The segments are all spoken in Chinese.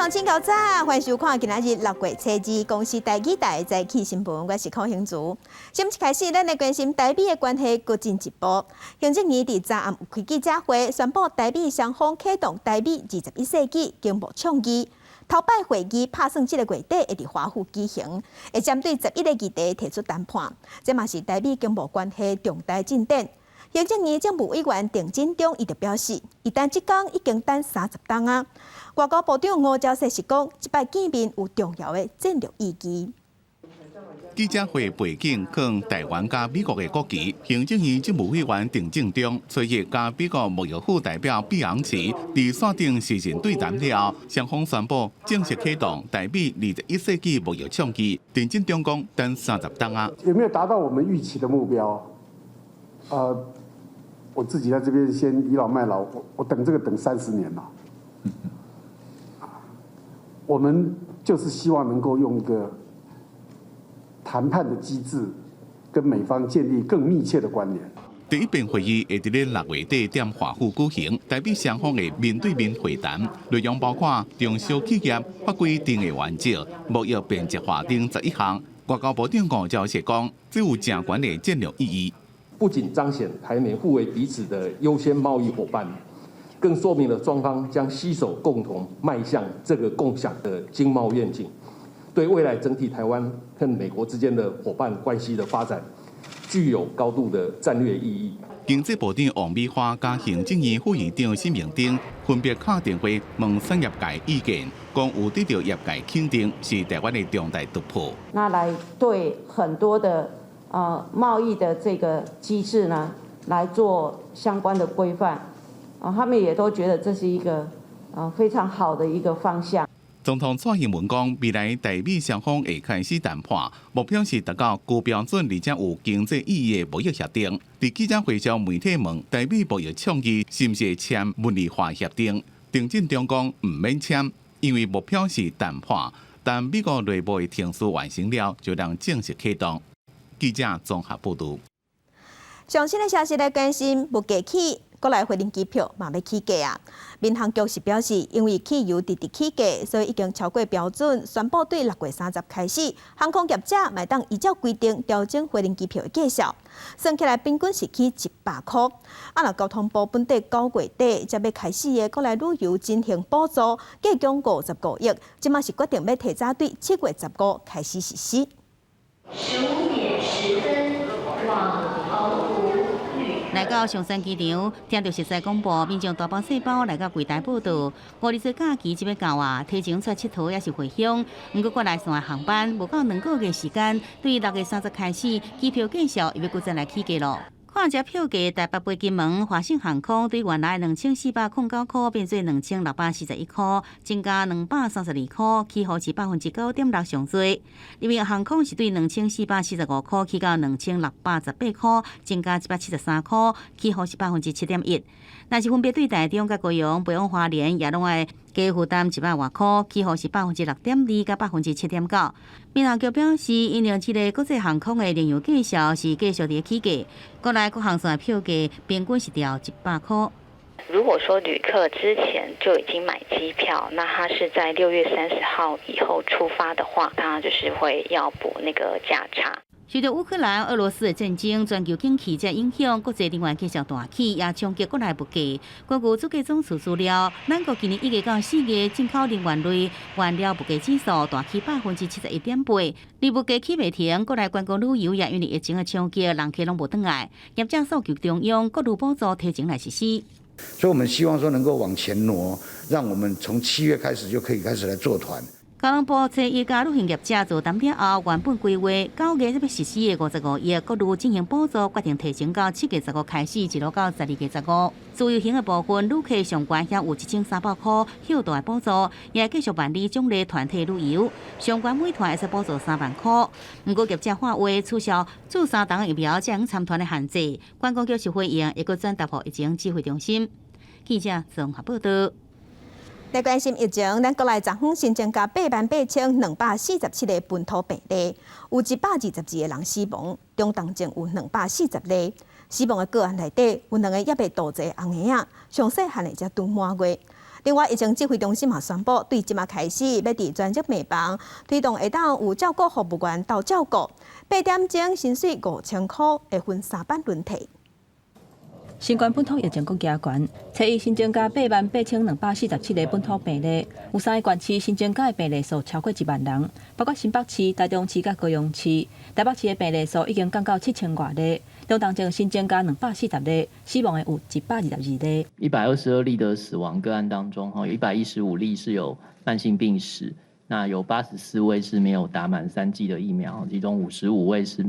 乡请教早，欢迎收看今仔日6月初2公司台语台早起新闻，我是邝兴竹。先一开始，咱来关心台美的关系更进一步。行政院伫昨暗有开记者会，宣布台美双方启动台美21世纪经贸倡议。头摆会议拍算这个月底会伫华府举行，会针对11个议题提出谈判，这嘛是台美经贸关系重大进展。行政院政务委员郑振中伊就表示，一旦即工已经等30天啊。外交部长吴钊燮是讲，即摆见面有重要的战略意义。记者会背景跟台湾加美国的国旗，行政院政务委员郑振中昨日加美国贸易副代表毕昂奇伫线顶实行对谈了，双方宣布正式启动台美21世纪贸易倡议。郑振中讲，等30天啊。有没有达到我们预期的目标？我自己在这边先倚老卖老，我等这个等30年了。我们就是希望能够用一个谈判的机制，跟美方建立更密切的关联。第一遍会议会伫咧6月底踮华府举行，台美双方的面对面会谈，内容包括中小企业法规定的原则、贸易便捷化等11项。外交部长吴钊燮讲，这有正悬的战略意义。不仅彰显台美互为彼此的优先贸易伙伴，更说明了双方将携手共同迈向这个共享的经贸愿景，对未来整体台湾和美国之间的伙伴关系的发展具有高度的战略意义。经济部长王美花加行政院副院长施明德分别敲电话问产业界意见，讲有得到业界肯定，是台湾的重大突破。那来对很多的贸易的这个机制呢，来做相关的规范，他们也都觉得这是一个非常好的一个方向。总统蔡英文讲，未来台美双方会开始谈判，目标是达到高标准而且有经济意义的贸易协定。在记者会上，媒体问台美贸易倡议是不是签文理化协定，郑振中讲唔免签，因为目标是谈判，但美国内部的程序完成了，就能正式启动。记者综合报道。上新的消息来关心，物价起，国内飞行机票嘛要起价啊。民航局是表示，因为汽油直起价，所以已经超过标准，宣布对6月30开始，航空业者买当依照规定调整飞行机票的价格，算起来平均是起100块。若交通部本地9月底才要开始的国内旅游进行补助，计共55亿，即马是决定要提早对7月15开始实施。15点10分，往澎湖。来到松山机场，听到实时广播，民众大包小包来到柜台报道。5日节假期即要到啊，提前出佚佗也是回乡。不过国内线的航班无到2个月时间，对6月30开始，机票价格又要再来起价咯。看这票价，台北飞金门华信航空对原来2409块变做2641块，增加232块，起幅是9.6%上最。另外航空是对2445块起到2618块，增加173块，起幅是7.1%。若是分别对台中甲高雄、培养花莲也拢会加负担100外块，起幅是6.2%甲7.9%。民航局表示，因应这个国际航空的燃油价格是继续伫起价，国内各航线的票价平均是调100块。如果说旅客之前就已经买机票，那他是在6月30号以后出发的话，他就是会要补那个价差。随着乌克兰、俄罗斯的战争，全球景气才影响，国际能源继续大起，也冲击国内物价。根据主计总处资料，咱国今年1月到4月进口能源类原料物价指数大起71.8%。而物价起袂停，国内观光旅游也因为疫情的冲击，人客拢无转来。业者诉求中央各路补助提前来实施。所以我们希望说能够往前挪，让我们从7月开始就可以开始来做团。交通部找一家旅行业者座谈了后，原本规划9月要实施的55亿各路进行补助，决定提前到7月15开始，一路到12月15。自由行的部分，旅客上悬也有1300块厚大的补助，也继续办理奖励团体旅游，上悬每团会使补助3万块。不过业者话话取消注3档疫苗才能参团的限制，观光局是回应，也搁转达予疫情指挥中心。记者综合报道。来关心疫情，咱国内昨昏新增加88247个本土病例，有122个人死亡，中重症有240例。死亡的个案内底有2个也未渡济红婴仔，上细汉的才拄满月。另外，疫情指挥中心也宣布，对即马开始要伫专职病房推动会当有照顾服务员到照顾，8点钟薪水5000块，会分3班轮替。新冠本土疫情阁加悬，初一新增加88247个本土病例，有3个县市新增加的病例数超过1万人，包括新北市、台中市甲高雄市。台北市的病例数已经降到7000多例，中东前新增加240例，死亡的有122例。122例的死亡个案当中，有115例是有慢性病史。那有84位是没有打满3剂的疫苗，其中55位是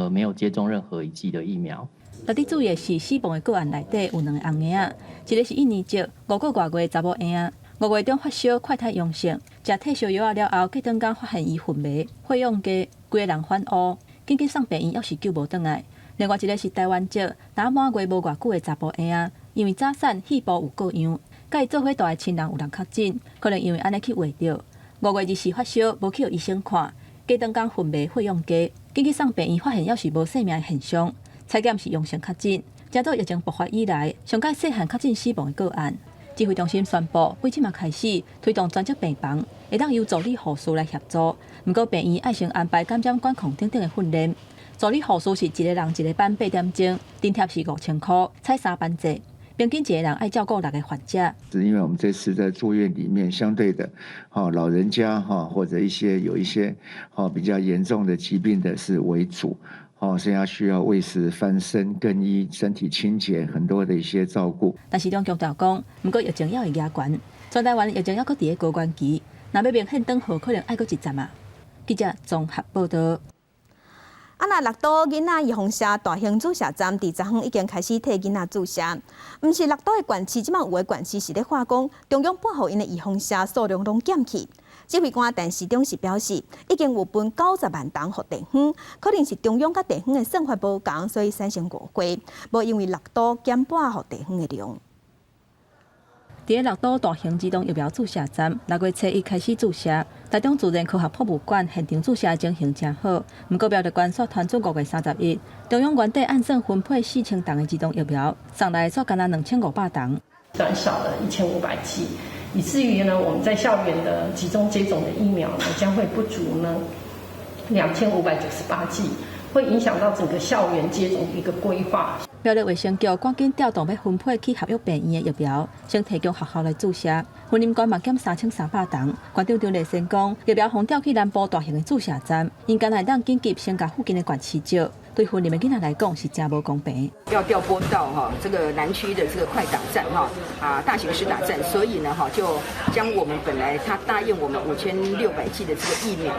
没有接种任何1剂的疫苗。特别注意的是，死亡的个案内底有2个红婴仔，一个是1年级5个多月查某婴仔，5月中发烧，快筛阳性，食退烧药了后，隔顿间发现伊昏迷，血氧低，规个人反乌，紧急送病院，钥匙救无转来。另外一个是台湾籍打满月无偌久的查甫婴仔，因为早产肺部有各样，甲伊做伙大的亲人有人确诊，可能因为安尼去怀着。5月20日发烧，无去医生看，隔顿间昏迷，血氧低，紧急送病院，发现钥匙无生命的现象。采检是阳性确诊，正到疫情爆发以来上届细汉确诊死亡的个案。指挥中心宣布，为即马开始推动专职病房，会当由助理护士来协助。不过病院爱先安排感染管控等等的训练。助理护士是一个人一个班8点钟，津贴是5000块，采3班制。平均一个人爱照顾6个患者。是因为我们这次在住院里面，相对的，老人家或者有一些比较严重的疾病的是为主。所以他需要喂食、翻身、更衣、身体清洁，很多的一些照顾。但是中强调讲，不过疫情也会加悬，全台湾疫情还搁伫个高原期，若要明显转好，可能爱搁一阵啊。记者综合报道。那6都囡仔预防社大型注射站伫昨昏已经开始替囡仔注射，毋是6都的县市，即马有的县市是咧化工，中央拨予因的预防社数量拢减去。指挥官陈时中是表示，已经有分90万担予地方，可能是中央甲地方的算法无同，所以产生误会，无因为6都减半予地方的量。伫个6都大型机动疫苗注射站，6月初1开始注射。台中自然科学博物馆现场注射的情形真好，不过苗栗县所传出5月31，中央原底按算分配4000担的机动疫苗，送来所干那2500担，短少了1500剂，以至于呢，我们在校园的集中接种的疫苗呢，将会不足呢2598剂，会影响到整个校园接种的一个规划。苗栗卫生局赶紧调动要分配去合约病院的疫苗，先提供学校来注射。云林县嘛减3300担，县长张立先讲，疫苗分调去南部大型的注射站，因敢会当紧急先甲附近的县市借。对云林的囡仔来讲是真无公平。要调拨到这个南区的这个快打站大型施打站，所以呢就将我们本来他答应我们5600剂的这个疫苗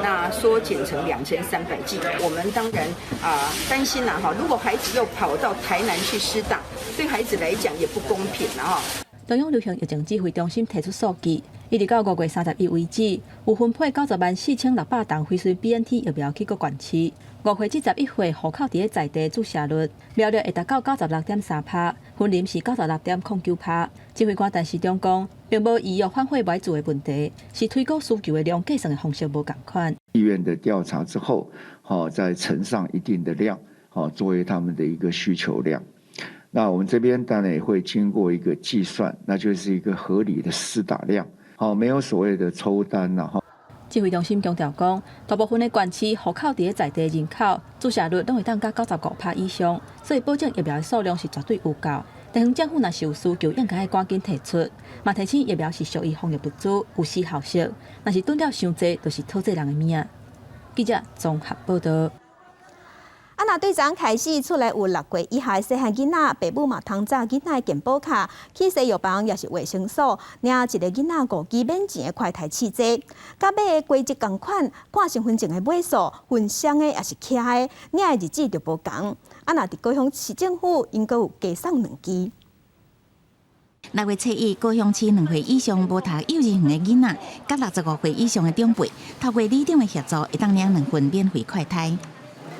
那缩减成2300剂。我们当然担心如果孩子又跑到台南去施打，对孩子来讲也不公平中央流行疫情指挥中心提出数据，一直到5月31为止，有分配904600担辉瑞 BNT 疫苗去各县市。5月71岁户口伫在地注射率，苗栗会达到96.3%，云林是96.09%。指挥官陈时中讲，并无医药反馈买主的问题，是推估需求的量计算的方式无同款。医院的调查之后，再乘上一定的量，作为他们的一个需求量。那我们这边当然也会经过一个计算，那就是一个合理的施打量，没有所谓的抽单指挥中心强调讲，大部分的县市户口伫在地人口注射率拢会当到95%以上，所以保证疫苗的数量是绝对有够。地方政府若是有需求，应该赶紧提出。嘛提醒疫苗是属于防疫物资，有时效性。若是囤了伤济，就是讨债人的命。记者综合报道。那对昨开始出来有6岁以下的细汉囡仔，父母嘛通早囡仔的健保卡去西药房也是卫生所，领一个囡仔5支免钱的快筛试剂，甲买的规则同款，看身份证的尾数、分箱的也是徛的，领的日子就无同。那伫高雄市政府应该有加送2支。6月初1，高雄市2岁以上无读幼稚园的囡仔，甲65岁以上的长辈，透过里长的协助，会当领2份免费快筛。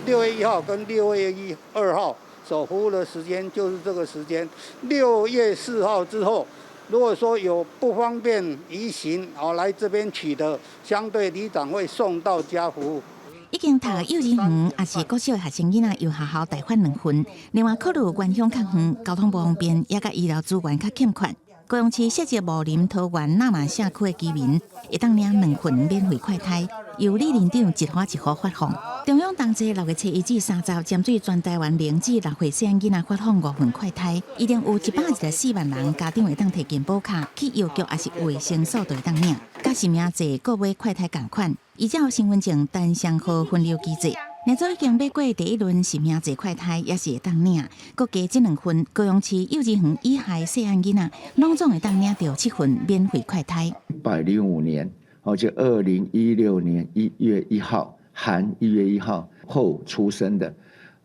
6月1号跟6月2号所服务的时间就是这个时间。6月4号之后，如果说有不方便移行来这边取得，相对里长会送到家服务。已经读幼稚园也是国小的学生囡仔，由学校代返2份。另外，考虑原乡较远，交通不方便，也甲医疗资源较欠缺。高雄市设置武林桃园纳马社区的居民会当领2份免费快筛，由李林长一盒一盒发放。中央同齐6月7日至30，针对全台湾0至6岁细汉囡仔发放5份快筛，一定有114万人家长会当摕健保卡去邮局，也是卫生所都会当领。甲是名册购买快筛同款，依照身份证单双号分流机制。年初已经买过第一轮是名册快筛，也是会当领，佮加这2份。高雄市幼稚园以下细汉囡仔，拢总会当领到7份免费快筛。105年，就2016年1月1号含1月1号后出生的，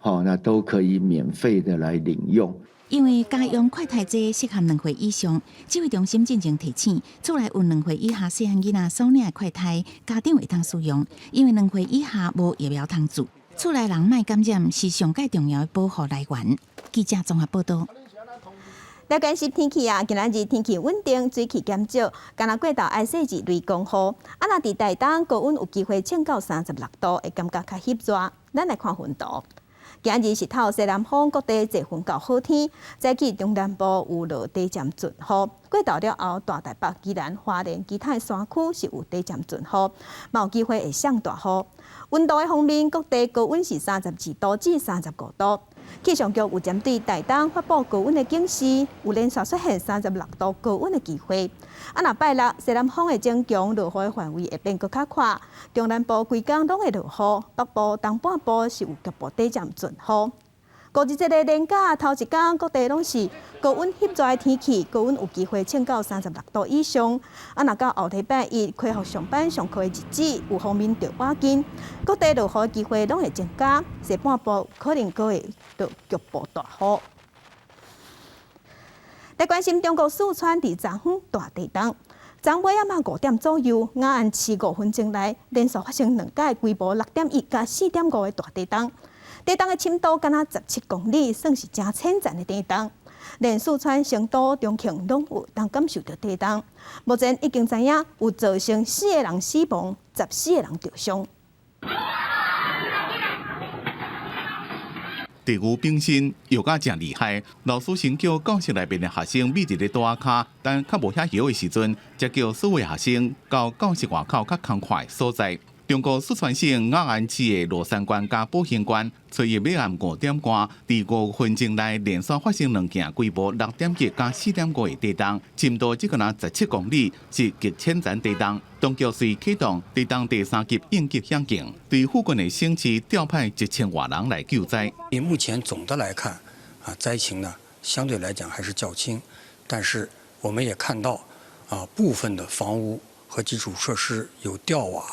那都可以免费的来领用。因为家用快筛剂适合2岁以上，指挥中心进前提醒，厝内有2岁以下细汉囡仔所领的快筛，家长会当使用。因为2岁以下无疫苗通注，厝内人莫感染是上界重要的保护来源。记者综合报道。来关心天气啊，今仔日天气稳定，水汽减少，干那过道爱细日雷公雨。啊，若伫台东高温有机会升到36度，会感觉较翕热。咱来看云图。今日是透西南风，各地侪云到好天。早起中南部有落短暂阵雨，过道了后，大台北、宜兰、花莲其他山区是有短暂阵雨，嘛有机会会上大雨。温度的方面，各地高温是32度至35度。气象局有针对台东发布高温的警示，有连续出现36度高温的机会。啊，若拜六西南风的增强，落雨的范围会变搁较宽，中南部规工拢会落雨，北部东半部是有局部短暂阵雨。过日这个连假头一天，各地拢是高温翕热的天气，高温有机会升到36度以上。啊，若到后礼拜一恢复上班上课的日子，有方面着赶紧，各地落雨机会拢会增加，西半部可能阁会落局部大雨。来关心中国四川伫昨昏大地震，昨尾仔5点左右，雅安市5分钟内连续发生2届规模6.1甲4.5的大地震。地震的深度敢若17公里，算是真浅层的地震。连四川、成都、重庆拢有当感受到地震。目前已经知影有造成4个人死亡，14个人受伤。地狱冰心又甲真厉害，老师先叫教室内面的学生秘伫咧桌骹，但较无遐晓的时阵，才叫所有学生到教室外口较空旷所在。中国四川省雅安市的罗山关加保兴关，初一晚暗5点半，伫5分钟内连续发生2件规模6.1加4.5的地震，深度只个若17公里，是极浅层地震。当局随启动地震第3级应急响警，对附近的省市调派1000多人来救灾。以目前总的来看，灾情呢相对来讲还是较轻，但是我们也看到部分的房屋和基础设施有掉瓦。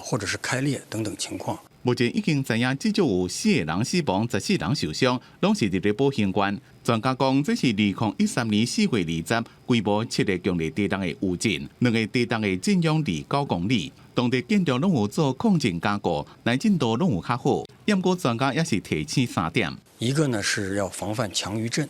或者是开裂等等情况。目前已经知影，至少有4个人死亡，14人受伤，拢是伫咧保兴关。专家讲，这是2013年4月20规模7个强烈地震的余震，2个地震的震央离9公里。当地建筑拢有做抗震加固，耐震度拢有较好。不过专家也是提醒3点：一个呢是要防范强余震，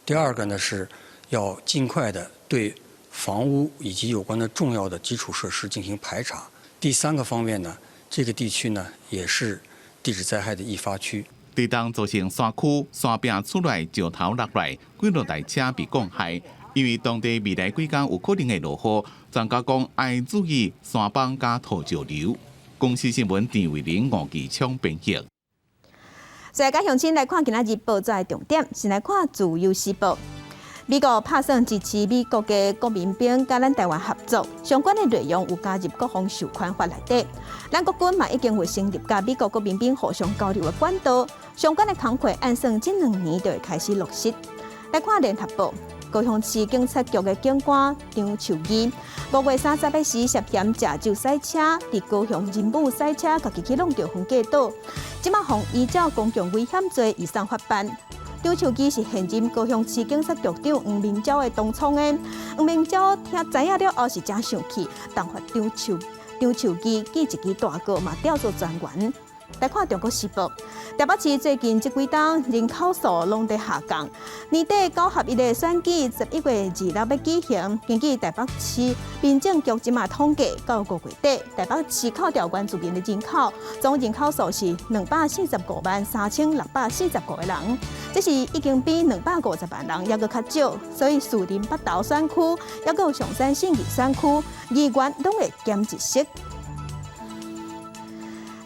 第二个呢是要尽快的对房屋以及有关的重要的基础设施进行排查。第3个方面呢，这个地区呢也是地质灾害的易发区。地震造成山区山壁出来石头落来，几落台车被降害。因为当地未来几天有可能会落雨，专家讲爱注意山崩加土石流。公司新闻陈伟玲、吴其昌编辑。再甲乡亲来看今仔日报纸的重点，先来看《自由时报》。美国拍算支持美国的国民兵甲咱台湾合作，相关的内容有加入国防授权法内底。咱国军嘛已经会成立甲美国国民兵互相交流的管道，相关的工作按算这2年就会开始落实。来看《联合报》，高雄市警察局的警官张秋义，5月30日时涉嫌驾酒赛车，伫高雄人武赛车家己去弄到分隔岛，即马互依照公共危险罪移送法办。张秋基是现任高雄市警察局长黄明昭的同创的。黄明昭知影了后是真生气，动发张秋基寄一支大告嘛调做专员。来看中国时报，台北市最近这几天人口数拢在下降。年底9合1的选举11月26要举行，根据台北市民政局即马统计，到5月底，台北市扣掉原住民的人口，总人口数是2453645个人，这是已经比250万人还阁较少，所以树林北投选区还阁有上山信义选区，议员拢会减一席。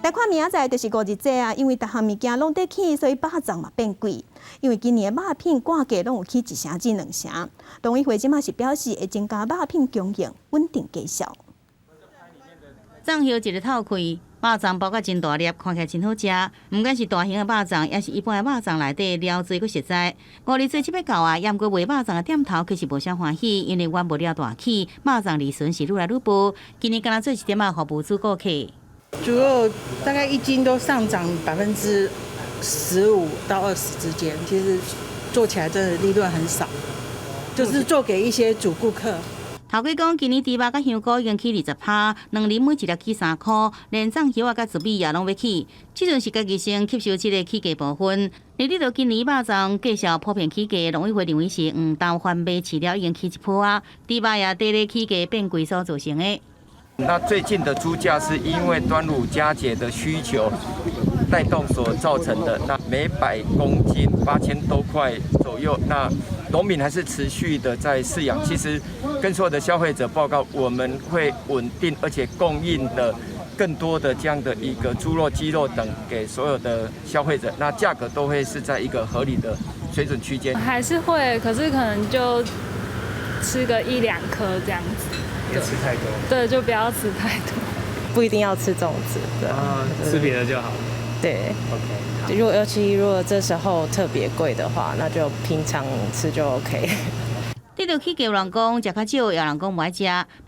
来看明仔载就是5日节啊，因为各项物件拢得起，所以肉粽嘛变贵。因为今年的肉片挂价拢有起1成至2成，农委会即马是表示会增加肉片供应，稳定价销。粽叶一日透开，肉粽包甲真大粒，看起来真好食。毋管是大型的肉粽，也是一般的肉粽内底料水佮实在。5日节即要到啊，也毋过卖肉粽的店头其实无啥欢喜，因为原物料大起，肉粽利润是愈来愈薄。今年敢若做一点服务主顾客。猪肉大概1斤都上涨15%到20%之间，其实做起来真的利润很少，就是做给一些主顾客。头家讲，今年猪肉甲香菇已经起20%，两年每一粒起3块，连粽叶甲糯米也拢要起。即阵是家己先吸收这个起价部分。而你到今年肉粽介绍普遍起价，农委会认为是豆番卖饲料已经起1%啊，猪肉也跟咧起价变贵所造成的。那最近的猪价是因为端午佳节的需求带动所造成的，那每100公斤8000多块左右。那农民还是持续的在饲养，其实跟所有的消费者报告，我们会稳定而且供应的更多的这样的一个猪肉、鸡肉等给所有的消费者，那价格都会是在一个合理的水准区间。还是会，可是可能就吃个1-2颗这样子。别吃太多，对，就不要吃太多，不一定要吃粽子，对吃别的就好。对 ，OK。尤其如果这时候特别贵的话，那就平常吃就 OK。得到起价有人讲食较少，也有人讲无爱食。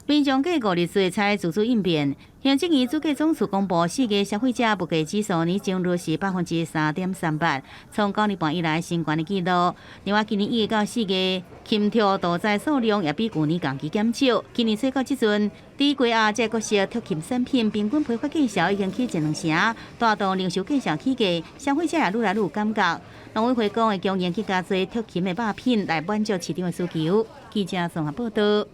民众计5日节采自主应变。行政院主计总处公布4月消费者物价指数年增率是3.38%，从9年半以来新高的纪录。另外，今年1月到4月禽畜屠宰数量也比去年同期减少。今年初到即阵，低贵亚这各式畜禽产品平均批发价销已经起1-2成，带动零售价销起价，消费者也愈来愈有感觉。农委会讲会供应更加多畜禽的肉品来满足市场的需求。记者综合报道。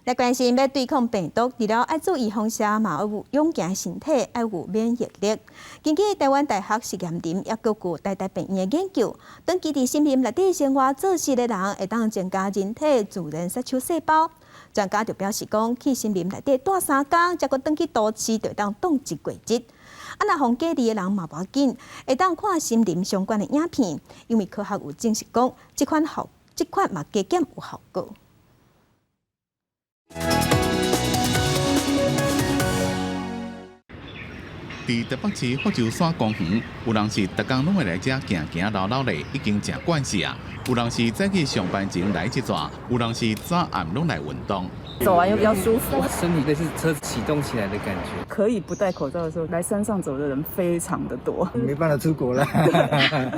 来关心要对抗病毒，除了爱注意防下，嘛要有勇健身体，要有免疫力。根据台湾大学实验林也各具台大病院的研究，长期伫森林内底生活做事的人，会当增加人体自然杀手细胞。专家就表示讲，去森林内底待3天，才阁转去都市，就会当冻1季节。若防隔离的人嘛无要紧，会当看森林相关的影片，因为科学有证实讲，这款嘛加减有效果。伫台北市福州山公园，有人是逐工拢会来遮行行绕绕嘞，已经真惯势啊。有人是早起上班前来一转，有人是早暗拢来运动。走完又比较舒服，身体就是车子启动起来的感觉。可以不戴口罩的时候，来山上走的人非常的多，没办法出国了。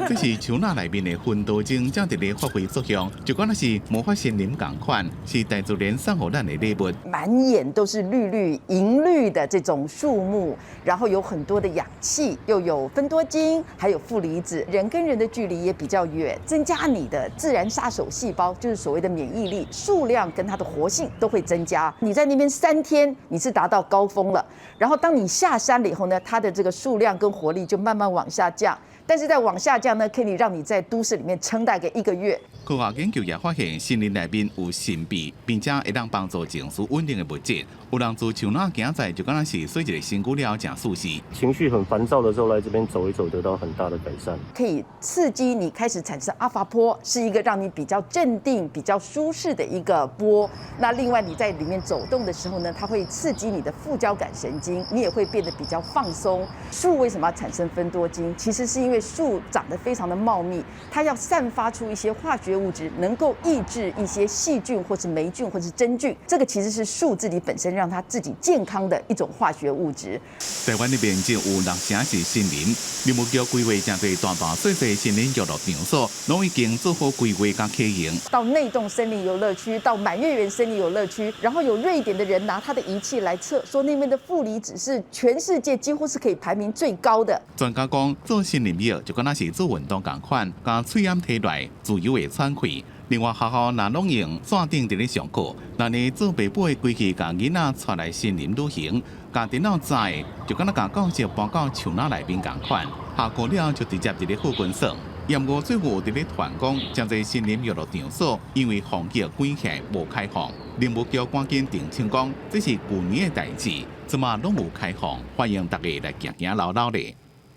这是树林内面的分多精正伫咧发挥作用，就讲那是魔法森林同款，是大自然送予咱的礼物。满眼都是绿绿银绿的这种树木，然后有很多的氧气，又有芬多精，还有负离子，人跟人的距离也比较远，增加你的自然杀手细胞，就是所谓的免疫力数量跟它的活性都会增加。你在那边3天，你是达到高峰了，然后当你下山了以后呢，它的这个数量跟活力就慢慢往下降。但是在往下降呢，可以让你在都市里面撑大概1个月。科学研究也发现，森林内面有神秘，并且会当帮助情绪稳定的物质。有人自树林行在，就敢若是睡一个辛苦了，真舒适。情绪很烦躁的时候，来这边走一走，得到很大的改善。可以刺激你开始产生阿法波，是一个让你比较镇定、比较舒适的一个波。那另外你在里面走动的时候呢，它会刺激你的副交感神经，你也会变得比较放松。树为什么要产生芬多精？其实是因为树长得非常的茂密，它要散发出一些化学物质，能够抑制一些细菌或是霉菌或是真菌。这个其实是树自己本身让它自己健康的一种化学物质。台湾那边就有6城市森林，林务局规划正对大大小小森林游乐场所，拢已经做好规划甲启用。到内洞森林游乐区，到满月园森林游乐区，然后有瑞典的人拿他的仪器来测，说那边的负离子是全世界几乎是可以排名最高的。专家讲，做心理药就敢若是做运动同款，将喙炎体内自由的喘气。另外，学校若拢用线顶伫咧上课，那呢做爸母的规矩，将囡仔带来森林旅行，将电脑载的就敢若将教室搬到树林内面同款。下课了就直接伫咧附近耍。盐湖最后伫咧传讲，将在森林游乐场所因为防疫关系无开放。林务局赶紧澄清讲，这是去年的代志，即马拢有开放，欢迎大家来行行唠唠咧。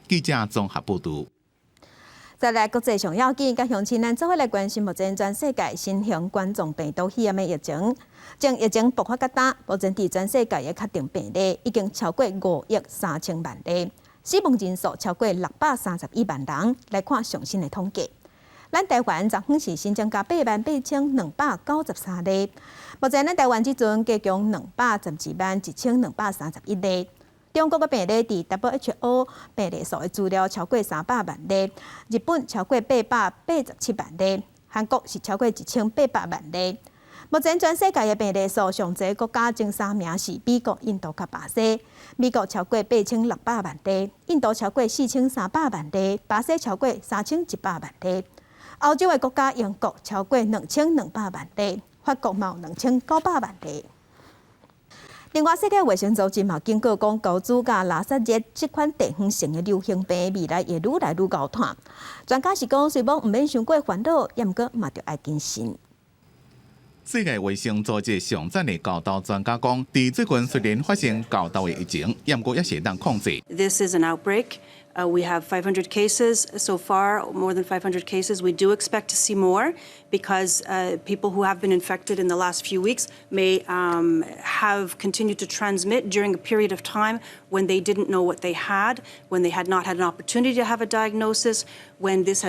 记者综合报道。再来国际上要紧，甲乡亲咱做伙来关心目前全世界新型冠状病毒肺炎的疫情。从疫情爆发到今，目前伫全世界的确定病例已经超过5亿3千万例，死亡人数超过631万人。来看上新的统计，咱台湾昨昏是新增加88293例，目前咱台湾即阵加强2121231例。中国的病例伫 WHO 病例数的资料超过300万例，日本超过887万例，韩国是超过1800万例。目前全世界的病例数上侪国家前3名是美国、印度甲巴西。美国超过8600万例，印度超过4300万例，巴西超过3100万例。欧洲的国家英国超过2200万例，法国嘛有2900万例。另外，世界卫生组织嘛警告讲，高猪甲拉萨热这款地方性的流行病未来会愈来愈高摊。专家是讲，虽然唔免伤过烦恼，也毋过嘛着爱谨慎。世界卫生组织上赞的教导专家讲，伫最近虽然发生教导的疫情，也毋过也是当控制。This is an outbreak. We have 500 cases so far, more than 500 cases. We do expect to see more because people who have been infected in the last few weeks may have continued to transmit during a period of time when they didn't know what they had, when they had not had an opportunity to have a diagnosis, when this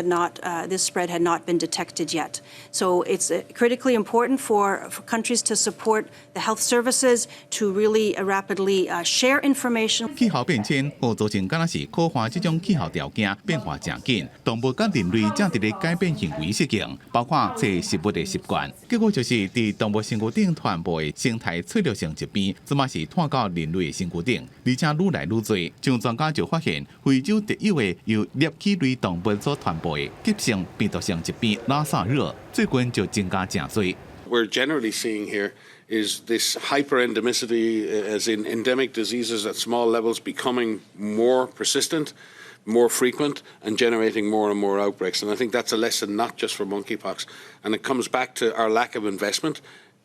spread had not been detected yet. So it's critically important for countries to support the health services to really rapidly share information. 气候变迁，和造成敢若是可化这种气候条件变化真紧，动物甲人类正伫咧改变行为习性，包括吃食物的习惯。结果就是伫动物身躯顶传播的生态脆弱性疾病，即嘛是拖到人类的身躯顶，而且愈来愈多。像专家就发现，非洲特有的由猎奇类动物所传播的急性病毒性疾病拉萨热，最近就增加真多。We're generally seeing here is this hyperendemicity, as in endemic diseases at small levels, becoming more persistent, more frequent, and generating more and more outbreaks. And I think that's a lesson not just for monkeypox. And it comes back to our lack of investment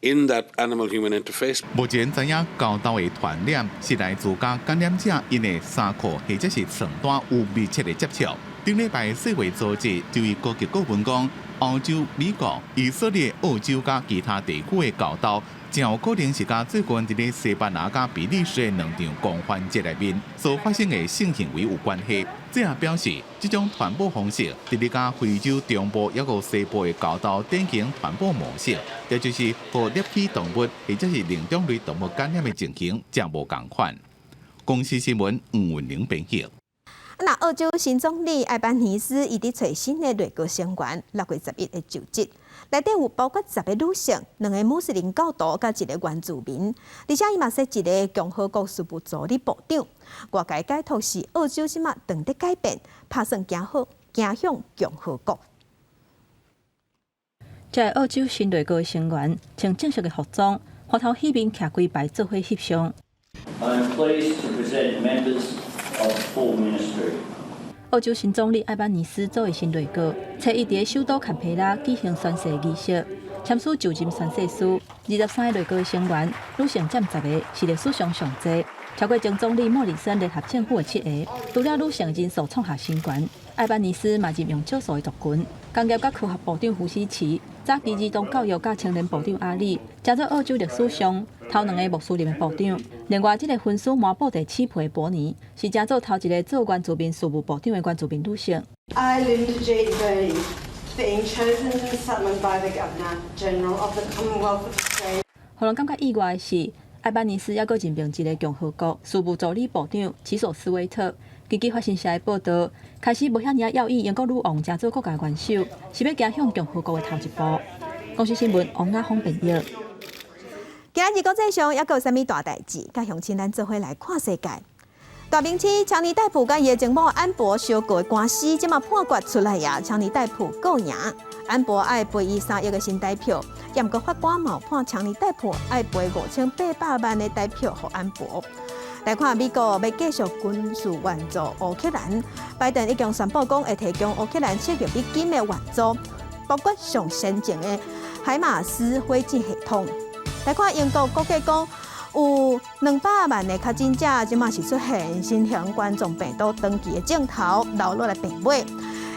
in that animal-human interface. 目前知影教导的传染是来自甲感染者因的衫裤或者是床单有密切的接触。顶礼拜世卫组织就以高级顾问讲，欧洲、美国、以色列、澳洲甲其他地区的教导，真有可能是甲最近伫咧西班牙甲比利时的2场狂欢节内面所发生的性行为有关系。这也表示，这种传播方式伫咧甲非洲中部抑个西部的教导典型传播模式，也就是和猎奇动物或者是另种类动物感染的情形正无共款。公司新闻黄文玲编辑。那澳洲新总理艾班尼斯伊伫找新的内阁成员，6月11日就职，内底有包括10个女性、2个穆斯林教徒甲1个原住民，而且伊嘛是一个共和国事务助理部长。外界解读是澳洲即马长得改变，打算行向共和国。这个澳洲新内阁成员穿正式的服装，花头戏面徛几排做伙翕相。澳洲新总理艾班尼斯作为新内阁，初一伫首都坎培拉举行宣誓仪式，签署就任宣誓书。23个内阁成员，女性占10个，是历史上上侪，超过前总理莫里森联合政府的7个。除了女性人数创下新高，艾班尼斯嘛任用少数的族群。工业甲科学部长胡思琪，早期儿童教育甲青年部长阿里，加做澳洲历史上头2个穆斯林的部长。另外，这个分数满布第7批的伯尼，是加做头一个做原住民事务部长的原住民女性。I, Linda Jean Burney, being chosen and summoned by the Governor General of the Commonwealth of Australia. 互人感觉意外的是，艾班尼斯还阁任命一个共和国事务助理部长奇索斯威特。根据发新社的报道，开始无遐尔要以英国女王加做国家元首，是要走向共和国的头一步。公司新闻王雅芳编译。今日国际上还有啥物大代志？甲乡亲咱做伙来看世界。大名市强尼戴普甲伊的前某安博相告的官司，即马判决出来呀，强尼戴普告赢，安博爱赔伊3亿的新台票，也毋过法官嘛判强尼戴普爱赔5800万的台票给安博。来看美国要继续军事援助乌克兰，拜登已经宣布讲会提供乌克兰7亿美金的援助，包括上先进的海马斯火箭系统。来看英国国家讲，有200万的确诊者，即马是出现新型冠状病毒长期的镜头，留落来病尾，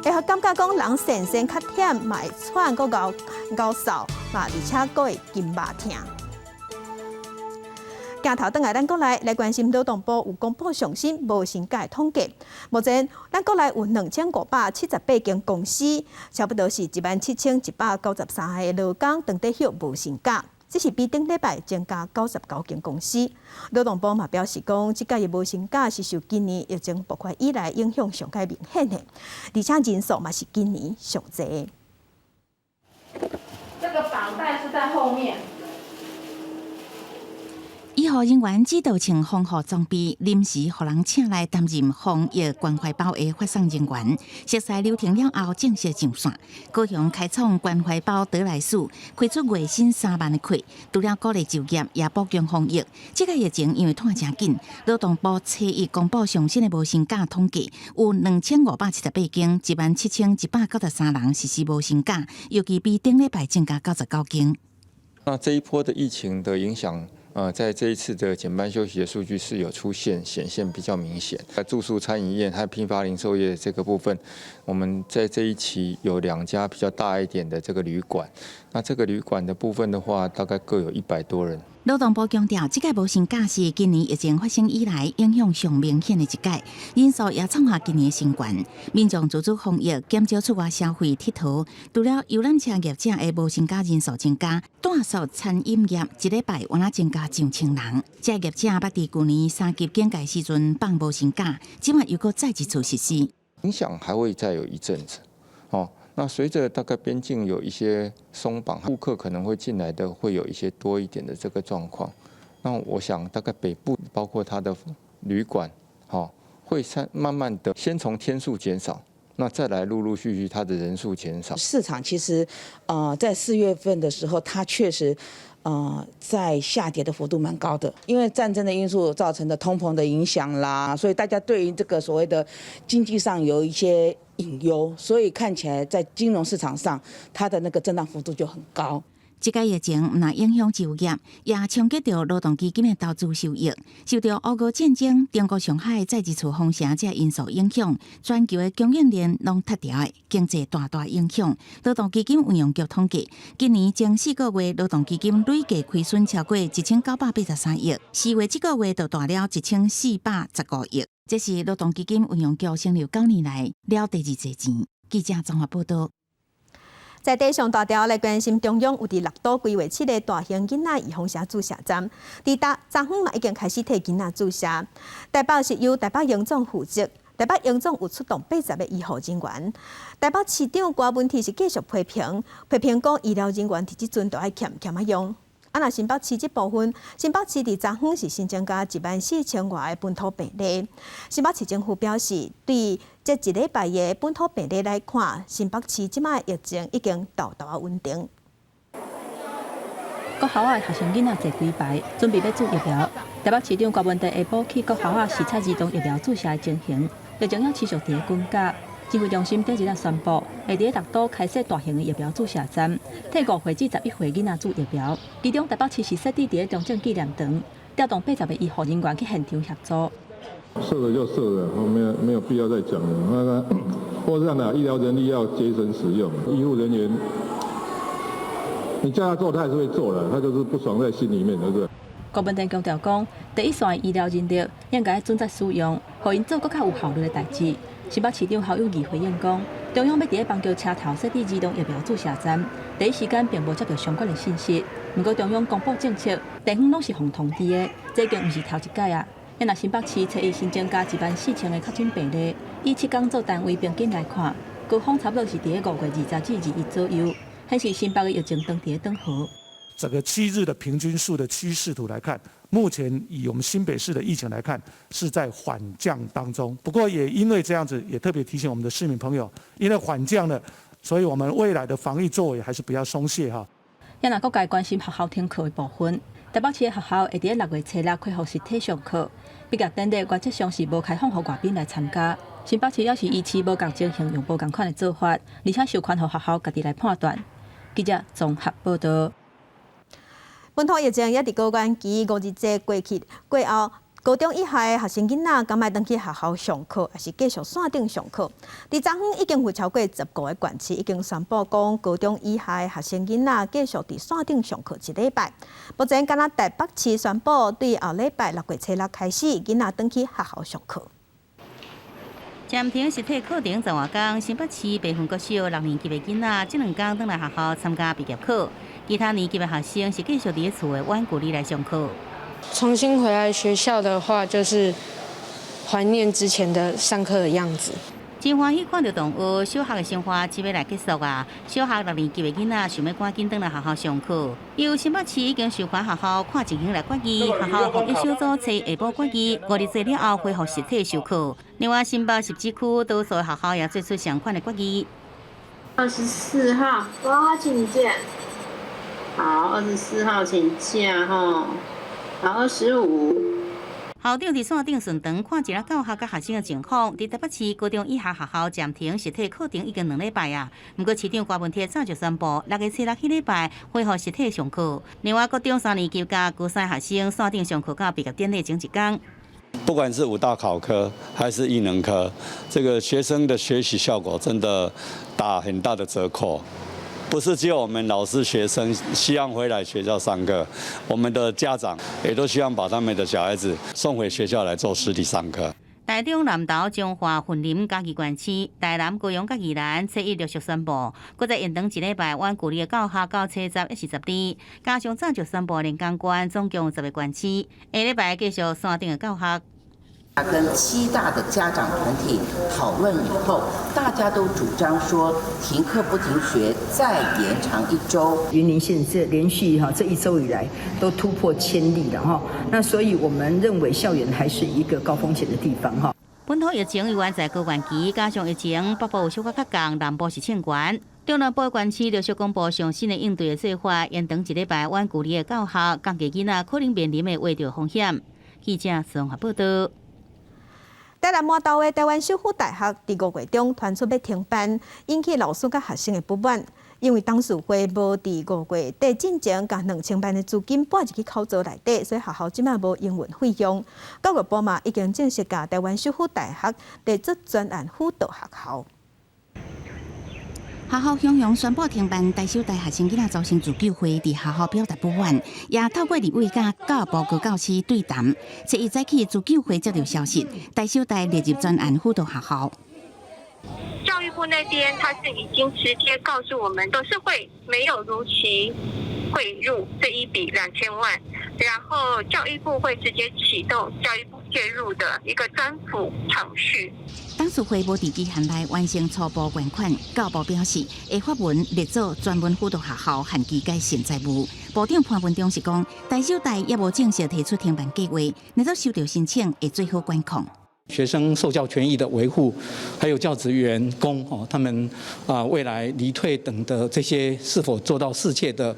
会互感觉讲人神经较忝，嘛会喘，佫高嗽，嘛而且佫会筋肉痛。镜头转来，咱国内来关心劳动部有公布上新无薪假的统计。目前，咱国内有2578间公司，差不多是17193个劳工当得休无薪假，这是比顶礼拜增加99间公司。劳动部嘛表示讲，即届的无薪假是受今年疫情爆发以来影响上较明显的，而且人数嘛是今年上侪的。这个绑带是在后面。医护人员指导穿防护装备，临时互人请来担任防疫关怀包的发送人员。熟悉流程了后，正式上线。高雄开创关怀包得来速，开出月薪3万的课，除了鼓励就业，也保障防疫。这个疫情因为拖真紧，劳动部初一公布上新的无薪假统计，有2578间17193人实施无薪假，尤其比顶礼拜增加99间。那这一波的疫情的影响。在这一次的减班休息的数据是有显现比较明显。在住宿、餐饮业和批发零售业这个部分，我们在这一期有2家比较大一点的这个旅馆。那这个旅馆的部分的话，大概各有100多人。劳动部强调，这个无薪假是今年疫情发生以来影响上明显的一届，人数也创下今年新高。民众自主防疫，减少出外消费佚佗。除了游览车业者的无薪假人数增加，大数餐饮业一礼拜原来增加上千人。这业者捌伫去年3级警戒时阵放无薪假，今晚又搁再一次实施，影响还会再有一阵子。那随着大概边境有一些松绑，顾客可能会进来的会有一些多一点的这个状况。那我想大概北部包括它的旅馆，会慢慢的先从天数减少，那再来陆陆续续它的人数减少。市场其实在4月份的时候，它确实在下跌的幅度蛮高的，因为战争的因素造成的通膨的影响啦，所以大家对于这个所谓的经济上有一些隐忧，所以看起来在金融市场上，它的那个震荡幅度就很高。这个疫情不但影响就业，也冲击到劳动基金的投资收益。受到俄乌战争、中国上海再一次封城这因素影响，全球的供应链拢塌掉的，经济大影响。劳动基金运用局统计，今年前4个月劳动基金累计亏损超过1983亿，4月这个月就达了1415亿。这是劳动基金运用局成立9年来了第2多钱。记者综合报道。在地上大条来关心中央有伫6都规划7个大型囡仔儿童社注射站，伫昨昏嘛已经开始替囡仔注射。台北是由台北荣总负责，台北荣总有出动80个医护人员。台北市长郭文体是继续批评讲医疗人员伫即阵都爱欠啊用。若新北市这部分，新北市伫昨昏是新增加14000外的本土病例。新北市政府表示，对这一礼拜的本土病例来看，新北市即摆疫情已经大稳定。各校的学生囡仔坐几排，准备要注疫苗。台北市长郭文地下晡去各校视察儿童疫苗注射的情形，疫情要持续伫滚价。指挥中心顶一日宣布，会伫6都开设大型的疫苗注射站，替5岁至11岁囡仔注疫苗。其中台北市是设置伫中正纪念堂，调动80个医护人员去现场协助。设了就设了，没有必要再讲了。那个，或者呢，医疗人力要节省使用，医护人员，你叫他做，他还是会做的，他就是不爽在心里面，对不对？郭文定强调讲，第一线的医疗人力应该准则使用，互因做更较有效率的代志。新北市长侯友宜回应讲，中央要伫邦桥车头设置儿童疫苗注射站，第一时间并无接到相关的信息。不过中央公布政策，地方拢是互通知的，这已经毋是头一届啊。因若新北市初一新增加14000个确诊病例，以7天做单位平均来看，高峰差不多是伫5月20至21左右，显示新北的疫情当伫长好。整个7日的平均数的趋势图来看，目前以我们新北市的疫情来看，是在缓降当中。不过也因为这样子，也特别提醒我们的市民朋友，因为缓降了，所以我们未来的防疫作为还是不要松懈哈。也若各界关心学校停课的部分，台北市的学校会在6月初6恢复实体上课。毕业典礼原则上是无开放予外宾来参加。新北市要是依次无共情形用无共款的做法，而且授权予学校家己来判断。记者综合报道。本土疫情也伫高原期5日节过后，高中以下的学生囡仔敢卖登去学校上课，还是继续线顶上课？伫昨昏已经有超过10个的县市已经宣布讲，高中以下的学生囡仔继续伫线顶上课1礼拜。目前，敢若台北市宣布，对后礼拜6月初6开始，囡仔登去学校上课。暂停实体课程10外天，新北市北分国小6年级的囡仔这2天登来学校参加毕业课，其他年级的学生是继续伫厝的晚鼓励来上课。重新回来学校的话，就是怀念之前的上课的样子。真欢喜看到同学小学的生活即要来结束啊！小学6年级的囡仔想要赶紧回来学校上课。由新北市已经授权学校看情形来决议，学校防疫小组找下晡决议，5日节了后恢复实体授课。另外，新北10区多数的学校也做出相款的决议。24号，我要请假。好，24号请假吼。好，25。校长伫线顶顺堂看一下教学甲学生的情况。伫台北市高中以下学校暂停实体课程已经2礼拜啊。不过市长郭文铁早就宣布，6月初6迄礼拜恢复实体上课。另外，高中3年级甲高3学生线顶上课到毕业典礼前1天。不管是5大考科还是艺能科，这个学生的学习效果真的打很大的折扣。不是只有我们老师、学生希望回来学校上课，我们的家长也都希望把他们的小孩子送回学校来做实体上课。台中、南投、彰化、云林、嘉义县市、台南、高雄、甲宜兰初一陆续宣布，搁再延长1礼拜晚鼓励的教学到初10也是12。加上早就宣布连江县总共10个县市，下礼拜继续线顶的教学。跟7大的家长团体讨论以后，大家都主张说停课不停学，再延长1周。云林县这连续这1周以来都突破1000例了哈，那所以我们认为校园还是一个高风险的地方哈。本土疫情原在高原期，加上疫情北部有小可较降，南部是欠悬。中南部的县市陆续公布上新的应对的做法，延长1礼拜晚鼓励的教学，降低囡仔可能面临的滑掉风险。记者综合报道。台南满岛的台湾首府大学伫5月中传出要停办，引起老师甲学生的不满。因为董事会无伫5月底进前，甲2000万的资金拨入去口座内底，所以学校即摆无营运费用。教育部嘛已经正式甲台湾首府大学提出专案辅导学校。学校雄雄宣布停办台首大学生囡仔招生自救会，伫学校表达不满，也透过立委甲教育部高教师对谈。初一早起自救会接到消息，台首大列入专案辅导学校。教育部那边他是已经直接告诉我们，董事会没有如期汇入这一笔2000万，然后教育部会直接启动教育部介入的一个专辅程序。董事会无伫期限内完成初步捐款，教育部表示会发文列做专门辅导学校限期改善债务。部长潘文忠是讲，台首大也无正式提出停办计划，若要收到申请，会最好管控。学生受教权益的维护，还有教职员工他们未来离退等的这些是否做到适切的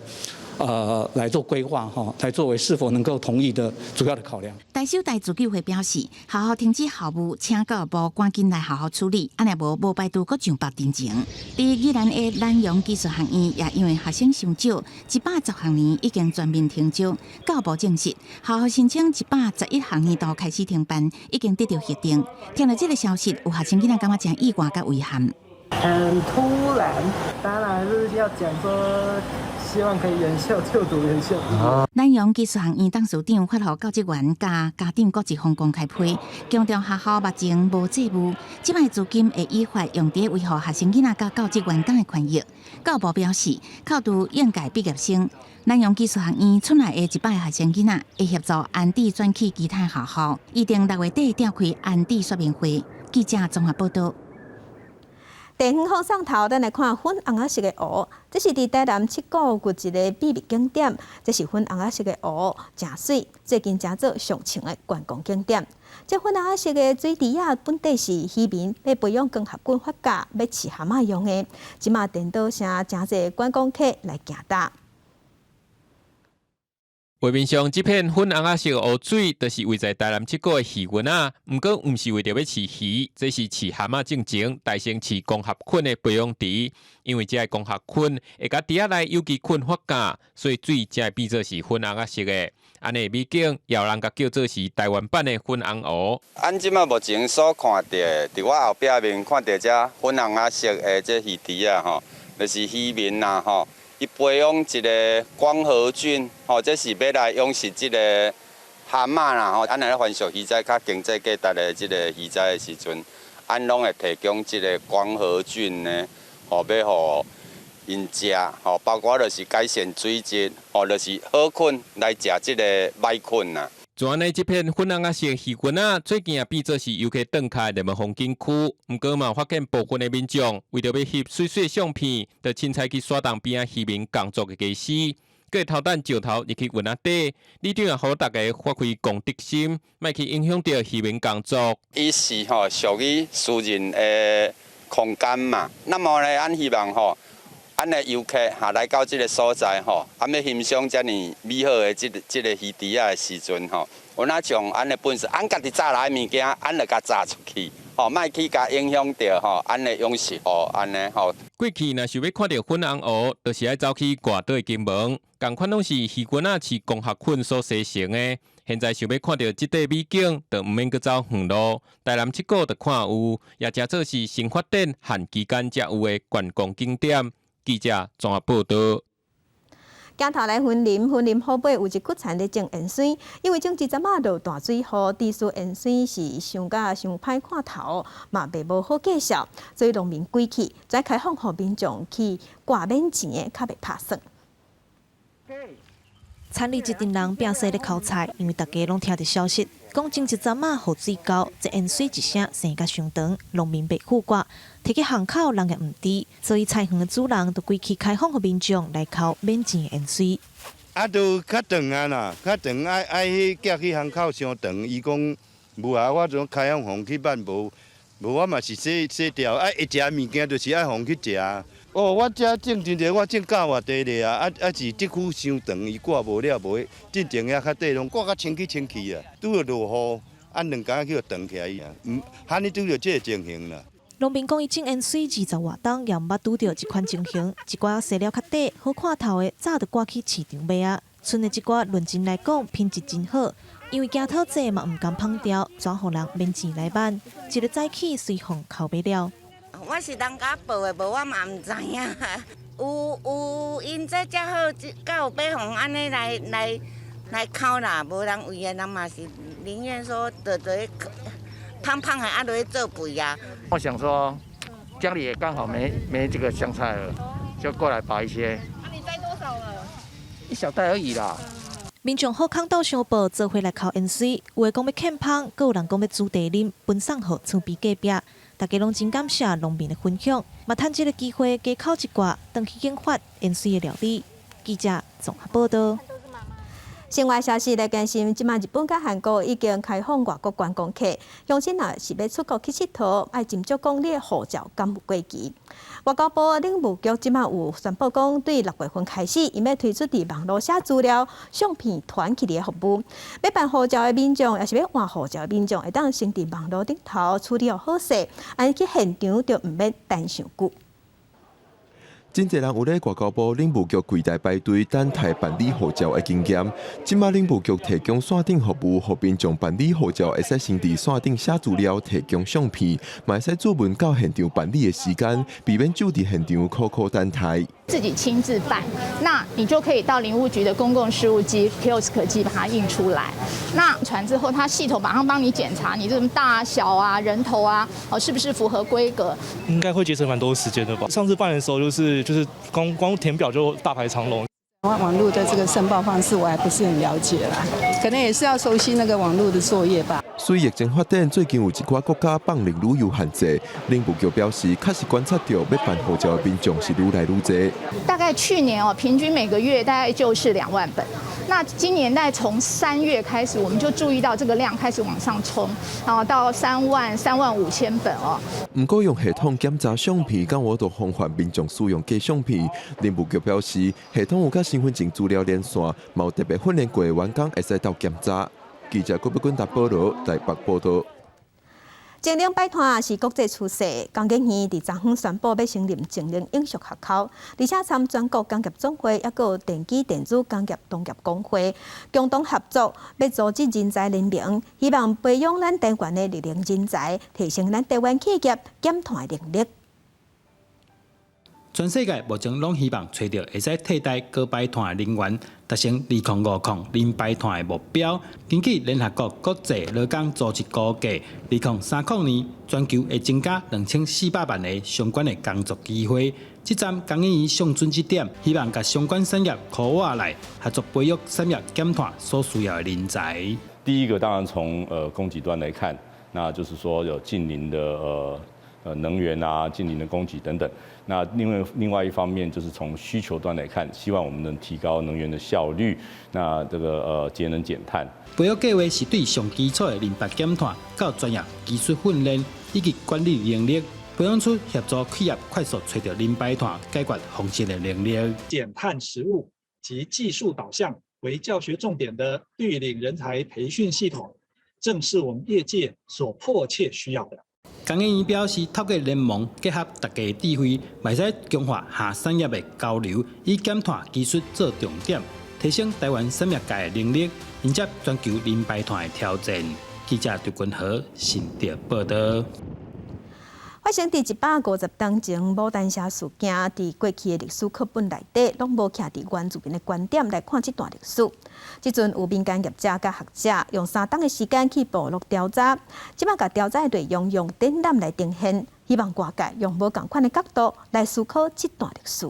来做规划来作为是否能够同意的主要的考量。台首大自救会表示，学校停止校务，请教育部赶紧来好好处理，安若无拜拄搁上报定情。伫宜兰的南洋技术学院也因为学生伤少，110学年已经全面停招。教育部证实，学校申请111学年度开始停办，已经得到核定。听到这个消息，有学生囡仔感觉真意外甲遗憾。很突然，当然是要讲说。希望可以原校就读原校。南洋技术学院董事长发予教职员甲家长各一封公开批，强调学校目前无债务，即摆资金会依法用伫维护学生囡仔甲教职员等的权益。教育部表示，考虑应届毕业生，南洋技术学院村内的100个学生囡仔会协助安置转去其他学校，预定6月底召开安置说明会。记者综合报道。地方放上头，咱来看粉红仔色的湖，这是伫台南七股一个秘密景点。这是粉红仔色的湖，真水，最近正做上清的观光景点。这粉红仔色的水池啊，本地是渔民要培养光合菌发芽，要饲蛤蟆用的。即马颠倒成真侪观光客来行搭。画面上这片粉红仔色的湖水，就是位在台南七股的鱼源啊。不过，唔是为着要饲鱼，这是饲蛤蟆进前大先饲光合菌的培养池。因为这个光合菌会甲池仔内有机菌发芽，所以水才会变做是粉红仔色的。安尼美景，也有人甲叫做是台湾版的粉红湖。咱即马目前所看到的，伫我后壁面看到这粉红仔色的这鱼池啊，吼，就是渔民呐，吼。伊培养一个光合菌，吼，这是要来养殖这个蛤蟆啦，吼。咱来繁殖鱼仔较经济价值的这个鱼仔的时阵，咱拢会提供这个光合菌呢，吼，要互因食，吼，包括就是改善水质，吼，就是好菌来食这个歹菌呐。全呢这片粉红仔色鱼群啊，最近也变做是游客登开热门风景区。不过嘛，发现部分的民众为着要翕水水相片，就凊彩去山洞边啊渔民工作的技师，佮头等石头入去云仔底。里长也予大家发挥公德心，莫去影响到渔民工作。伊是吼属于私人的空间嘛，那么呢，咱希望吼。咱的游客来到这个所在吼，要欣赏遮尔美好的这个鱼池啊的时阵吼，我那将咱的本事，咱家己炸来物件，咱就甲炸出去，吼，莫去甲影响到吼，咱的养殖户安尼吼。过去若想要看到粉红湖，就是爱走去外岛的金门，同款拢是鱼群啊饲光合菌所生成的。现在想要看到这块美景，就唔免去走远路，台南七股就看有，也正做是新发展限期间才有的观光景点。记者综合报道。镜头来云林河北有一骨田咧种盐水，因为种一阵仔落大水雨，地势盐水是伤歹看头，嘛袂无好介绍，所以农民归去，再开放互民众去挂免钱的，较袂拍算。田里一群人拼死咧烤菜，因为大家拢听到消息，讲种一阵仔雨水高，这盐水一声生甲伤长，农民袂苦挂，摕去巷口人也唔知，所以菜园的主人就规起开放互民众来烤免钱的盐水。啊，都较长啊啦，较长爱去寄去巷口伤长，伊讲无啊，我种开放互去办无我嘛是洗掉，会食物件就是爱互去食。哦，我遮种真侪，我种9外地咧啊，是地区伤长，伊挂无了，无真正遐较短，拢挂甲清气啊。拄着落雨，2天去长起来啊，罕你拄着这个情形啦。农民讲，伊种盐水20外冬，也毋捌拄到一款情形，一寡洗了较短、好看头的，早就挂去市场卖啊。剩的一寡论斤来讲，品质真好，因为镜头济嘛毋敢放掉，转互人免钱来办，一日早起随放口买了。我是人家报的，无我嘛唔知影。有因这遮好，才有买互安尼来烤啦，无人为的人嘛是宁愿说得胖胖的，落去做肥啊。我想说，家里也刚好没这个香菜了，就过来拔一些。你摘多少了？一小袋而已啦。民众好康到相报，做伙来烤盐水，有的讲要欠芳，阁有人讲要煮茶啉，分送互厝边隔壁。大家拢真感谢农民的分享，嘛趁这个机会加烤一挂，回去研发盐水的料理。记者综合报道。境外消息来更新，即马日本甲韩国已经开放外国观光客，乡亲若是要出国去佚佗，爱斟酌讲你的护照敢有过期。外交部领务局即马有宣布讲，对6月份开始，伊要推出伫网络写资料、相片传起嚟的服务。要办护照的民众，也是要换护照的民众，会当先伫网络顶头处理好势，安尼去现场就毋免等上久。真侪人有咧外交部领务局柜台排队等待办理护照的经验。即马领务局提供线顶服务，互民众办理护照会使先伫线顶写资料，提供相片，嘛会使注文到现场办理的时间，避免就伫现场苦等待。自己亲自办，那你就可以到林务局的公共事务机 kiosk 机把它印出来。那传之后，它系统马上帮你检查你这种大小啊、人头啊，是不是符合规格？应该会节省蛮多时间的吧？上次办的时候就是光填表就大排长龙。网络的这个申报方式我还不是很了解啦。可能也是要熟悉那个网络的作业吧。随疫情发展，最近有一寡国家放令旅游限制，领部局表示，确实观察到要办护照的民众是愈来愈多。大概去年平均每个月大概就是2万本。那今年大概从3月开始，我们就注意到这个量开始往上冲，然后到3万5千本哦。不过用系统检查相片，敢我都防范民众使用假相片。领部局表示，系统有甲身份证资料连线，有特别训练过的员工会使到检查。记者郭碧君答报道，台北报道。精灵摆摊是国际趋势，工研院伫昨昏宣布要成立精灵影视学校，而且参全国工业总会，还有电机电子工业同业工会共同合作，要组织人才联盟，希望培养咱台湾的绿能人才，提升咱台湾企业减碳能力。全世界目前拢希望找到会使替代高排碳的能源，达成2050零排碳的目标。根据联合国国际劳工组织估计，2030年全球会增加2400万个相关的工作机会。这站工研院上准这点，希望甲相关产业库下来合作培育产业减碳所需要的人才。第一个当然从供给端来看，那就是说有近邻的能源啊、近邻的供给等等。那另外一方面就是从需求端来看，希望我们能提高能源的效率，那这个节能减碳。培育计划是对上基础的零排减碳、到专业技术训练以及管理能力，培养出协助企业快速找到零排碳解决方式的能力。减碳实务及技术导向为教学重点的绿领人才培训系统，正是我们业界所迫切需要的。工研院表示，透过联盟结合大家的智慧，袂使强化下产业的交流，以减碳技术做重点，提升台湾产业界的能力，迎接全球零排碳的挑战。记者刘君豪、新竹报道。发生伫150当前牡丹社事件，伫过去的历史课本内底，拢无徛伫原住民的观点来看这段历史。即阵有民间业者甲学者用3天的时间去部落调查，即摆甲调查的内容用展览来呈现，希望外界用无同款的角度来思考这段历史。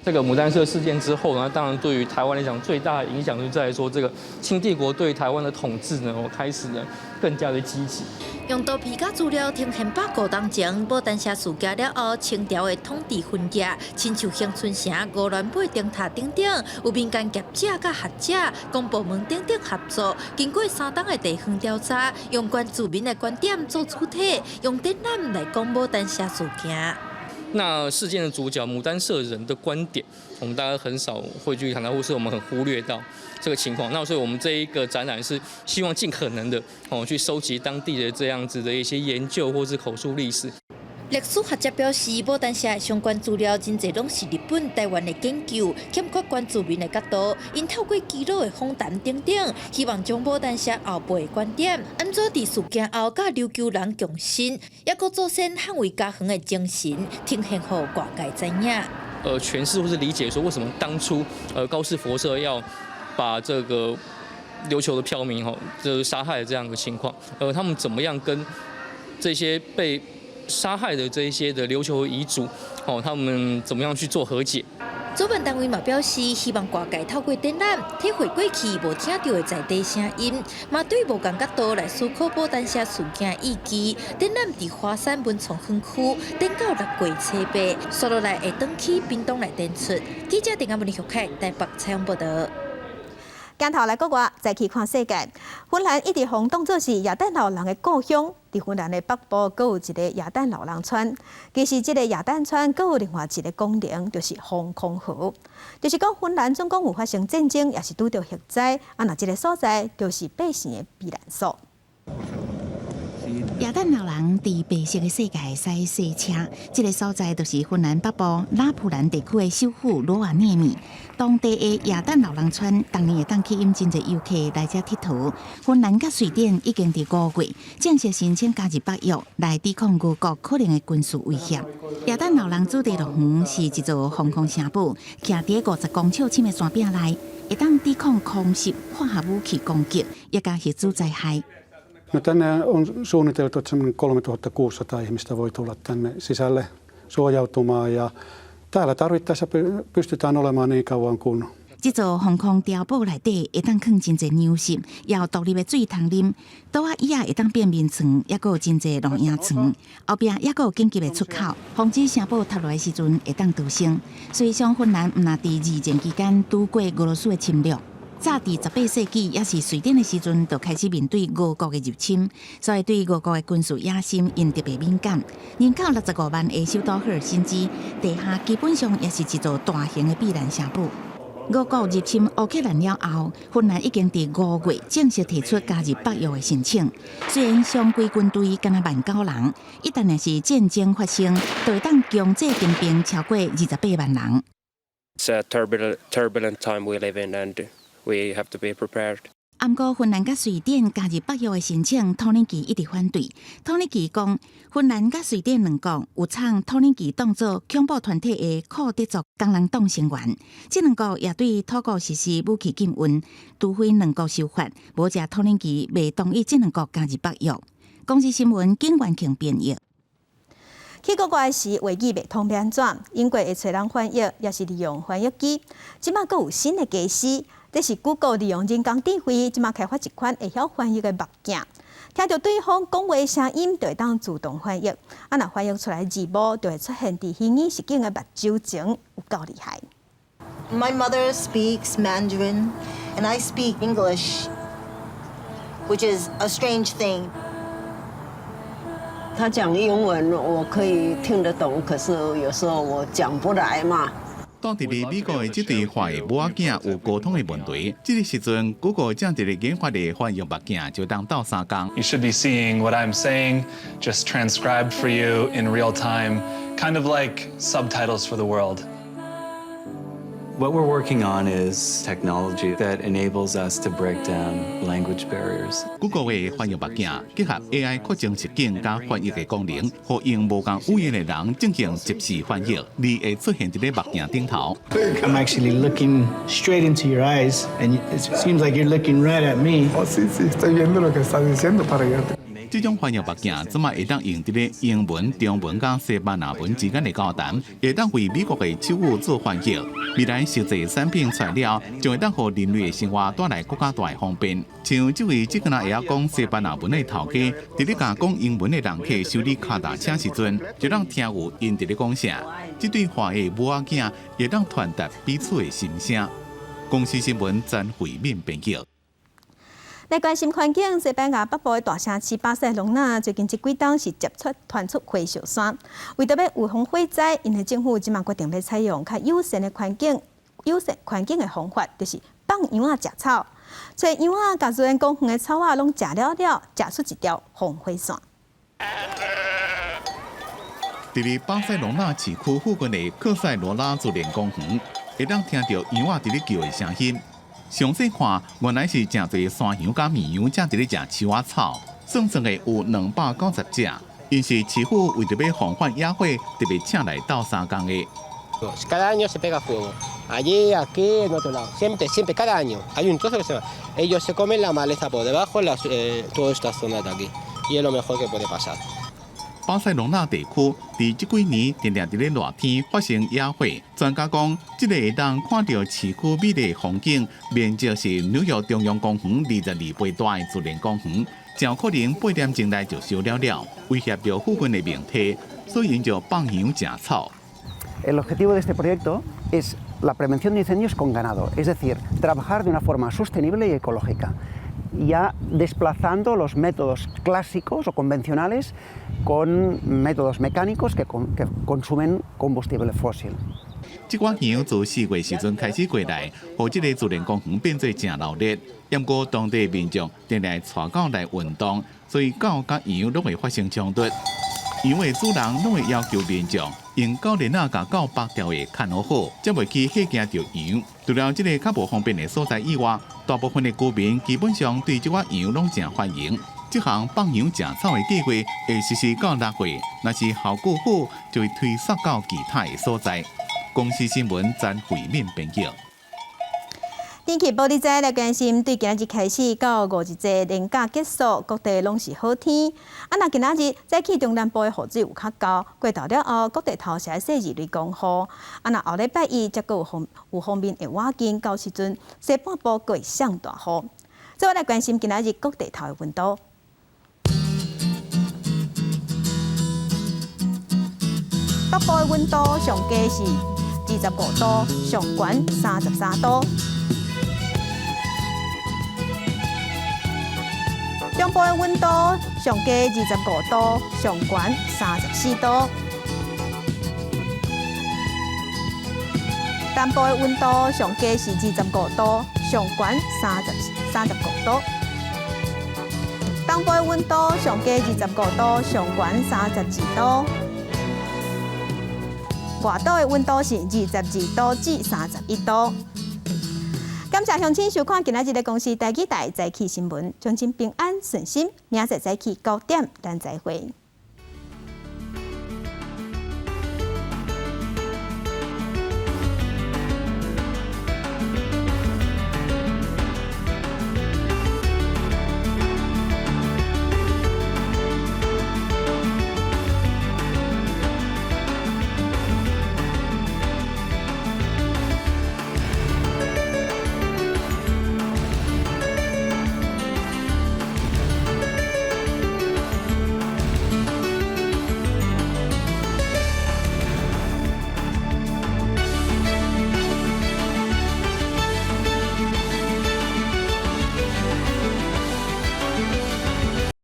这个牡丹社事件之后呢，当然对于台湾来讲，最大的影响就在于说，这个清帝国对台湾的统治呢，开始呢更加的积极。用图片甲资料呈现150年前牡丹社事件了后，清朝的统治分野，亲像恒春城、五鸾背灯塔等等，有民间业者甲学者、公部门等等合作，经过3天的地方调查，用原住民的观点做主体，用展览来讲牡丹社事件。那事件的主角牡丹社人的观点，我们大家很少会去谈到，或是我们很忽略到这个情况。那所以我们这一个展览是希望尽可能的去收集当地的这样子的一些研究或是口述历史。历史学者表示，牡丹社的相关资料真侪拢是日本、台湾的研究，欠缺原住民的角度。因透过记录的访谈等等，希望将牡丹社后辈的观点，安怎伫事件后甲琉球人共生，也搁祖先捍卫家园的精神，呈现给外界知影。诠释或是理解说，为什么当初高士佛社要把这个琉球的漂民就是杀害的这样的情况，他们怎么样跟这些被杀害的这一些的琉球遗族，他们怎么样去做和解？主办单位嘛表示，希望外界透过展览，体会过去无听到的在地声音，嘛对无同角度来思考牡丹社事件的意义。展览伫华山文创园区，等到6月7日，接落来会转去屏东来展出。记者陈阿文、徐凯台北采访报道。镜头来国外，再去看世界。芬兰一直被当作是亚旦老人的故乡。伫芬兰的北部，阁有一个亚旦老人村。其实，这个亚旦村阁有另外一个功能，就是防空壕。就是讲，芬兰总共有发生战争，也是拄到核灾，那这个所在就是百姓的避难所。亚旦老人伫白色的世界驶赛车，这个所在就是芬兰北部拉普兰地区的首府罗瓦涅米。当地的亚旦老人村，当年会当去引真侪游客来这佚佗。芬兰甲瑞典已经伫5月正式申请加入北约，来抵抗俄国可能的军事威胁。亚旦老人主题乐园是一座防空城堡，徛伫50公尺深的山壁内，会当抵抗空袭、化学武器攻击，也甲核子灾害。No tänne on suunniteltu, että 3600 ihmistä voi tulla tänne sisälle suojautumaan ja täällä tarvittaessa pystytään olemaan niin kauan kuin 这座防空碉堡内底会当放真侪粮食，也有独立的水通啉。岛仔椅会当变面床，也有真侪录影床。后壁也有紧急的出口，防止城堡塌落的时阵会当逃生。所以，像芬兰毋若伫二战期间拄过俄罗斯的侵略。早伫18世纪，也是瑞典的时阵，就开始面对俄国的入侵，所以对俄国的军事野心因特别敏感。人口65万的首都赫尔辛基，地下基本上也是一座大型的避难城堡。俄国入侵乌克兰了后，芬兰已经伫5月正式提出加入北约的申請。雖然常規軍隊敢若19人，一旦若是戰爭發生，就會當強制徵兵超過28萬人。It's a turbulent time we live in, and we have to be prepared. 不過，芬蘭甲瑞典加入北約的申請，土耳其一直反對。土耳其講，芬蘭甲瑞典兩國有廠土耳其當作恐怖團體的庫德族工人黨成員，這兩國也對土國實施武器禁運，除非兩國修法，無只土耳其未同意這兩國加入北約。公司新聞景元慶編譯。去國外時，話語未通變轉，英國會找人翻譯，也是利用翻譯機。即馬閣有新的技師。這是 Google 利用人工智慧，即馬開發一款會曉翻譯的物件，聽到對方講話聲音，就會當自動翻譯。啊，若翻譯出來字幕，就會出現佇虛擬實境的目睭前，有夠厲害。My mother speaks Mandarin, and I speak English, which is a strange thing. 他講英文，我可以聽得懂，可是有時候我講不來嘛。當地的美國的這對華的母仔囝有溝通的問題，這個時陣 Google 將這個研發的翻譯物件就當鬥3工。You should be seeing what I'm saying, just transcribed for you in real time, kind of like subtitles for the world. What we're working on is technology that enables us to break down language barriers. Google 的翻譯物件結合 AI 擴增實境加翻譯的功能，讓用無共語言的人進行即時翻譯，你會出現喺個物件頂頭。I'm actually looking straight into your eyes, and it seems like you're looking right at me. Oh, sí, estoy viendo lo que estás diciendo para allá. 這種翻譯物件怎麼會當用喺個英文、中文加西班牙文之間的交談，會當為美國的手語做翻譯。未來實際產品出來了，就會當讓人類的生活帶來更加大的方便。像這位只個會曉講西班牙文的頭家，喺咧甲講英文的人去修理腳踏車時陣，就當聽有因喺咧講啥。這對華的母仔囝會當傳達彼此的心聲。公司新聞詹惠敏編輯。來關心環境，西班牙北部的大城市巴塞隆納最近這幾檔是接觸傳出火燒山，為着要預防火災，因為政府即馬決定要採用較友善的環境的方法，就是放羊仔食草，所以羊仔甲人公園的草仔攏食了了，食出一條防火線。喺巴塞隆納市區附近的科塞羅拉自然公園，會當聽到羊仔喺咧叫的聲音。詳細看，原來是真濟山羊甲綿羊正喺咧食樹仔草，算算的有290隻。因是市府為着要防範野火，特別請來鬥3工的。Cada año se pega fuego. Allí, aquí, en otro lado. Siempre, cada año. Hay un trozo que se va. Ellos se comen la maleza por debajo, todas estas zonas de aquí. Y es lo mejor que puede pasar. 巴塞隆納地區在這幾年常常在熱天發生野火，專家講，這個會當看到市區美麗風景，面積是紐約中央公園22倍大的自然公園，真可能8點鐘內就燒了了，威脅到附近的命體，所以因就放羊食草。El objetivo de este proyecto es la prevención de incendios con ganado, es decir, trabajar de una forma sostenible y ecológica, ya desplazando los métodos clásicos o convencionales con métodos mecánicos que consumen combustible fósil. 這款羊自4月時陣開始過來，讓這個自然公園變做真鬧熱。不過當地民眾定來帶狗來運動，所以狗甲羊都會發生衝突。羊的主人都會要求民眾用狗鏈仔甲狗綁條的看好好，才袂去嚇驚到羊。除了這個較無方便的所在以外，大部分的居民基本上對這款羊攏真歡迎。這項放羊食草的計劃會實施到6月，若是效果好，就會推送到其他的所在。公司新聞詹惠敏編輯。天气报你知来关心，对今仔日开始到5日节连假结束，各地拢是好天。若今仔日早起中南部的雨水有较高，过头了后，各地头些细日光雨。若后礼拜一则有方面会晚间，到时阵西半部会上大雨。最后来关心今仔日各地头的温度。北部的温度上低是25度，上悬33度。中部的温度上低25度，上悬34度。南部的温度上低是25度，上悬35度。东部的温度上低25度，上悬32度。外岛的温度是22度至31度。感谢乡亲收看今仔日的公视台语台早起新闻，将亲平安顺心，明仔早起9点咱再会。